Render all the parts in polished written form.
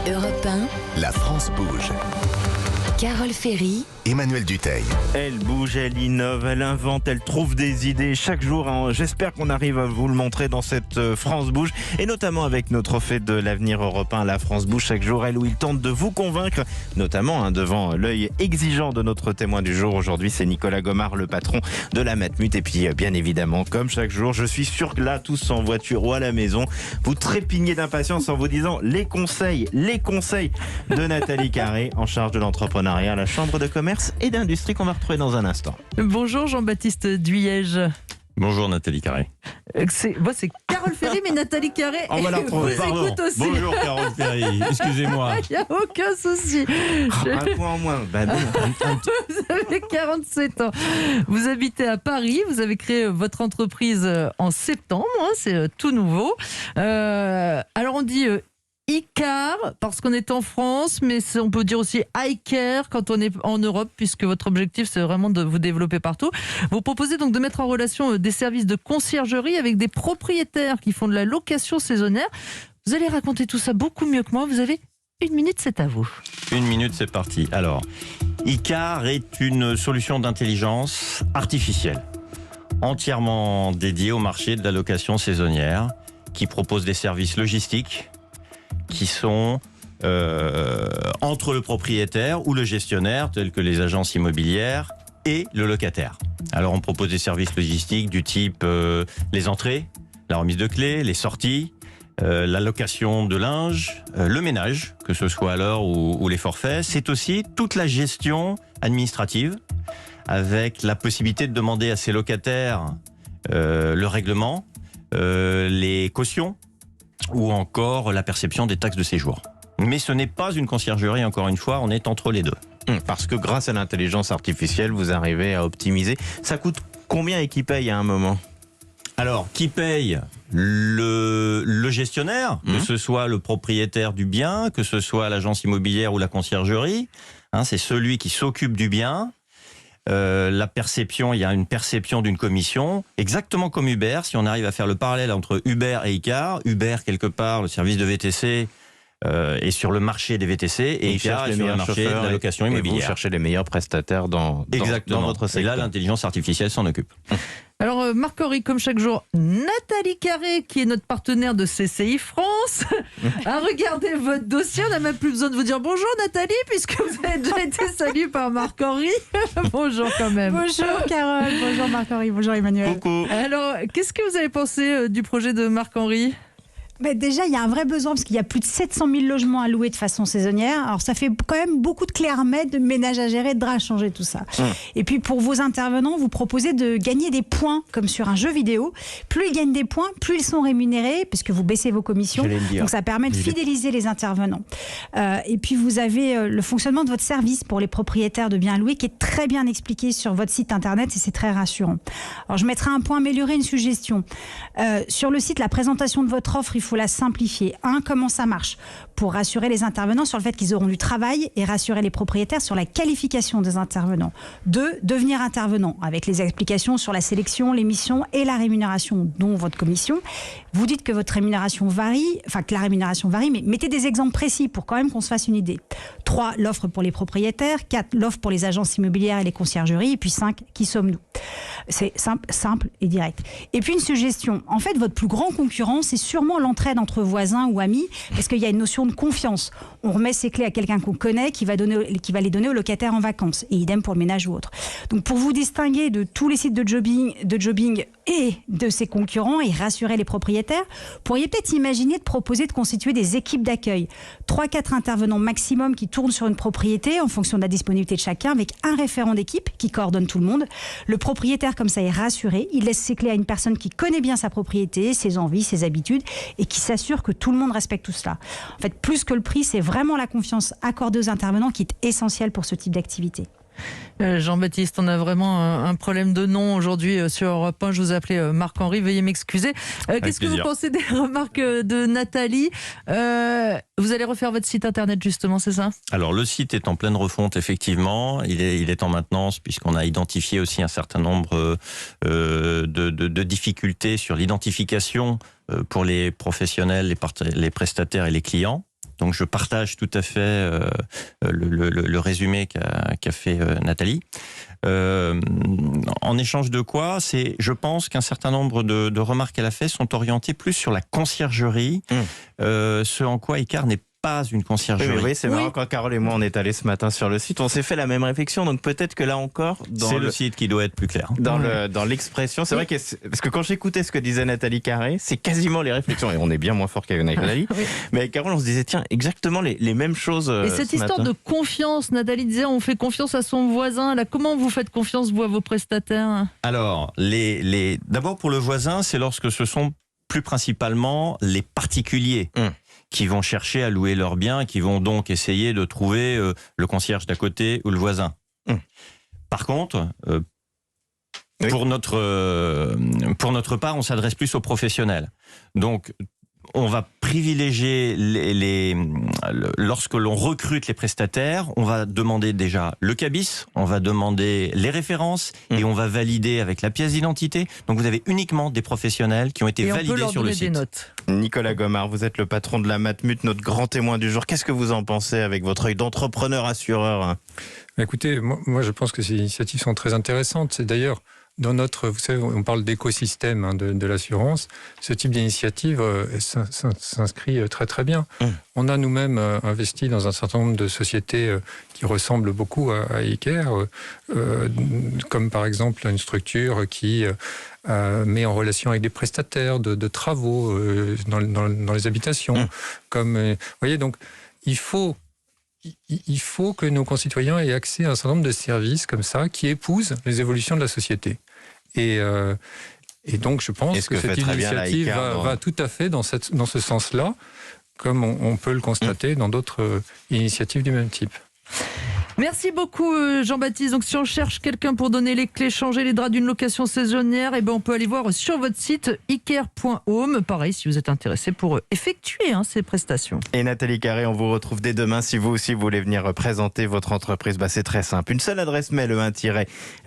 Europe 1, La France bouge. Carole Ferry, Emmanuel Dutheil. Elle bouge, elle innove, elle invente, elle trouve des idées chaque jour. J'espère qu'on arrive à vous le montrer dans cette France bouge, et notamment avec nos trophées de l'avenir européen, la France bouge chaque jour. Elle où il tente de vous convaincre, notamment devant l'œil exigeant de notre témoin du jour. Aujourd'hui, c'est Nicolas Gomard, le patron de la Matmut. Et puis, bien évidemment, comme chaque jour, je suis sûr que là, tous en voiture ou à la maison, vous trépignez d'impatience en vous disant les conseils de Nathalie Carré, en charge de l'entrepreneuriat à la Chambre de commerce et d'industrie, qu'on va retrouver dans un instant. Bonjour Jean-Baptiste Duyège. Bonjour Nathalie Carré. C'est Carole Ferry, mais Nathalie Carré On va la retrouver. vous écoute aussi. Bonjour Carole Ferry, excusez-moi. Il n'y a aucun souci. Un point en moins. Vous avez 47 ans. Vous habitez à Paris. Vous avez créé votre entreprise en septembre. C'est tout nouveau. Alors on dit Icar parce qu'on est en France, mais on peut dire aussi iCare quand on est en Europe, puisque votre objectif c'est vraiment de vous développer partout. Vous proposez donc de mettre en relation des services de conciergerie avec des propriétaires qui font de la location saisonnière. Vous allez raconter tout ça beaucoup mieux que moi. Vous avez 1 minute, c'est à vous. 1 minute, c'est parti. Alors, Icar est une solution d'intelligence artificielle entièrement dédiée au marché de la location saisonnière, qui propose des services logistiques qui sont entre le propriétaire ou le gestionnaire, tels que les agences immobilières, et le locataire. Alors on propose des services logistiques du type les entrées, la remise de clés, les sorties, la location de linge, le ménage, que ce soit à l'heure ou les forfaits. C'est aussi toute la gestion administrative, avec la possibilité de demander à ses locataires le règlement, les cautions, ou encore la perception des taxes de séjour. Mais ce n'est pas une conciergerie, encore une fois, on est entre les deux. Parce que grâce à l'intelligence artificielle, vous arrivez à optimiser. Ça coûte combien et qui paye à un moment ? Alors, qui paye ? Le gestionnaire, que ce soit le propriétaire du bien, que ce soit l'agence immobilière ou la conciergerie. C'est celui qui s'occupe du bien. La perception, il y a une perception d'une commission, exactement comme Uber. Si on arrive à faire le parallèle entre Uber et Icar, Uber quelque part, le service de VTC est sur le marché des VTC, et Icar est sur le marché de la location immobilière. Et vous cherchez les meilleurs prestataires dans votre secteur. Et là, l'intelligence artificielle s'en occupe. Alors Marc-Henri, comme chaque jour, Nathalie Carré, qui est notre partenaire de CCI France, a regardé votre dossier. On n'a même plus besoin de vous dire bonjour Nathalie, puisque vous avez déjà été saluée par Marc-Henri. Bonjour quand même. Bonjour Carole, bonjour Marc-Henri, bonjour Emmanuel. Coucou. Alors, qu'est-ce que vous avez pensé du projet de Marc-Henri ? Déjà, il y a un vrai besoin parce qu'il y a plus de 700 000 logements à louer de façon saisonnière. Alors, ça fait quand même beaucoup de clés à remettre, de ménage à gérer, de draps à changer, tout ça. Et puis, pour vos intervenants, vous proposez de gagner des points, comme sur un jeu vidéo. Plus ils gagnent des points, plus ils sont rémunérés, puisque vous baissez vos commissions. Donc, ça permet de fidéliser les intervenants. Et puis, vous avez le fonctionnement de votre service pour les propriétaires de biens loués qui est très bien expliqué sur votre site internet, et c'est très rassurant. Alors, je mettrai un point amélioré, une suggestion. Sur le site, la présentation de votre offre, il faut la simplifier. Comment ça marche ? Pour rassurer les intervenants sur le fait qu'ils auront du travail et rassurer les propriétaires sur la qualification des intervenants. 2, devenir intervenant avec les explications sur la sélection, les missions et la rémunération, dont votre commission. Vous dites que votre rémunération varie, que la rémunération varie, mais mettez des exemples précis pour quand même qu'on se fasse une idée. 3, l'offre pour les propriétaires. 4, l'offre pour les agences immobilières et les conciergeries. Et puis 5, qui sommes-nous ? C'est simple et direct. Et puis une suggestion. En fait, votre plus grand concurrent, c'est sûrement l'entraide entre voisins ou amis, parce qu'il y a une notion de confiance. On remet ses clés à quelqu'un qu'on connaît, qui va les donner au locataire en vacances. Et idem pour le ménage ou autre. Donc pour vous distinguer de tous les sites de jobbing et de ses concurrents et rassurer les propriétaires, vous pourriez peut-être imaginer de proposer de constituer des équipes d'accueil. 3-4 intervenants maximum qui tournent sur une propriété en fonction de la disponibilité de chacun, avec un référent d'équipe qui coordonne tout le monde. Le propriétaire, comme ça, est rassuré. Il laisse ses clés à une personne qui connaît bien sa propriété, ses envies, ses habitudes, et qui s'assure que tout le monde respecte tout cela. En fait, plus que le prix, c'est vraiment la confiance accordée aux intervenants qui est essentielle pour ce type d'activité. Jean-Baptiste, on a vraiment un problème de nom aujourd'hui sur Europe 1. Je vous appelais Marc-Henri, veuillez m'excuser. Qu'est-ce que vous pensez des remarques de Nathalie ? Vous allez refaire votre site internet justement, c'est ça ? Alors le site est en pleine refonte, effectivement. Il est en maintenance puisqu'on a identifié aussi un certain nombre de difficultés sur l'identification pour les professionnels, les prestataires et les clients. Donc je partage tout à fait le résumé qu'a fait Nathalie. En échange de quoi, je pense qu'un certain nombre de remarques qu'elle a fait sont orientées plus sur la conciergerie, ce en quoi Icar n'est pas une conciergerie. Oui, c'est marrant, quand Carole et moi on est allés ce matin sur le site, on s'est fait la même réflexion, donc peut-être que là encore... C'est le site qui doit être plus clair. Dans l'expression, c'est vrai que... Parce que quand j'écoutais ce que disait Nathalie Carré, c'est quasiment les réflexions, et on est bien moins fort qu'avec Nathalie, mais avec Carole on se disait, tiens, exactement les mêmes choses Et cette histoire de confiance, Nathalie disait, on fait confiance à son voisin, là, comment vous faites confiance, vous, à vos prestataires? Alors, d'abord pour le voisin, c'est lorsque ce sont plus principalement les particuliers qui vont chercher à louer leurs biens et qui vont donc essayer de trouver le concierge d'à côté ou le voisin. Par contre, pour notre part, on s'adresse plus aux professionnels. Donc, on va privilégier lorsque l'on recrute les prestataires, on va demander déjà le cabis, on va demander les références et on va valider avec la pièce d'identité. Donc vous avez uniquement des professionnels qui ont été validés sur le site. Des notes. Nicolas Gomard, vous êtes le patron de la Matmut, notre grand témoin du jour. Qu'est-ce que vous en pensez avec votre œil d'entrepreneur assureur? Écoutez, moi je pense que ces initiatives sont très intéressantes. C'est d'ailleurs dans notre, vous savez, on parle d'écosystème de l'assurance. Ce type d'initiative s'inscrit très très bien. On a nous-mêmes investi dans un certain nombre de sociétés qui ressemblent beaucoup à Iker, comme par exemple une structure qui met en relation avec des prestataires de travaux dans les habitations. Vous voyez, donc il faut que nos concitoyens aient accès à un certain nombre de services comme ça qui épousent les évolutions de la société. Et donc, je pense que cette initiative va tout à fait dans ce sens-là, comme on peut le constater dans d'autres initiatives du même type. Merci beaucoup Jean-Baptiste. Donc si on cherche quelqu'un pour donner les clés, changer les draps d'une location saisonnière, on peut aller voir sur votre site iker.home. Pareil, si vous êtes intéressé pour effectuer ces prestations. Et Nathalie Carré, on vous retrouve dès demain si vous aussi voulez venir présenter votre entreprise. C'est très simple. Une seule adresse mail,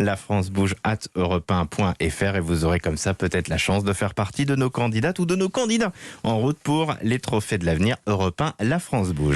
lafrancebouge@europe1.fr et vous aurez comme ça peut-être la chance de faire partie de nos candidates ou de nos candidats en route pour les trophées de l'avenir Europe 1 La France Bouge.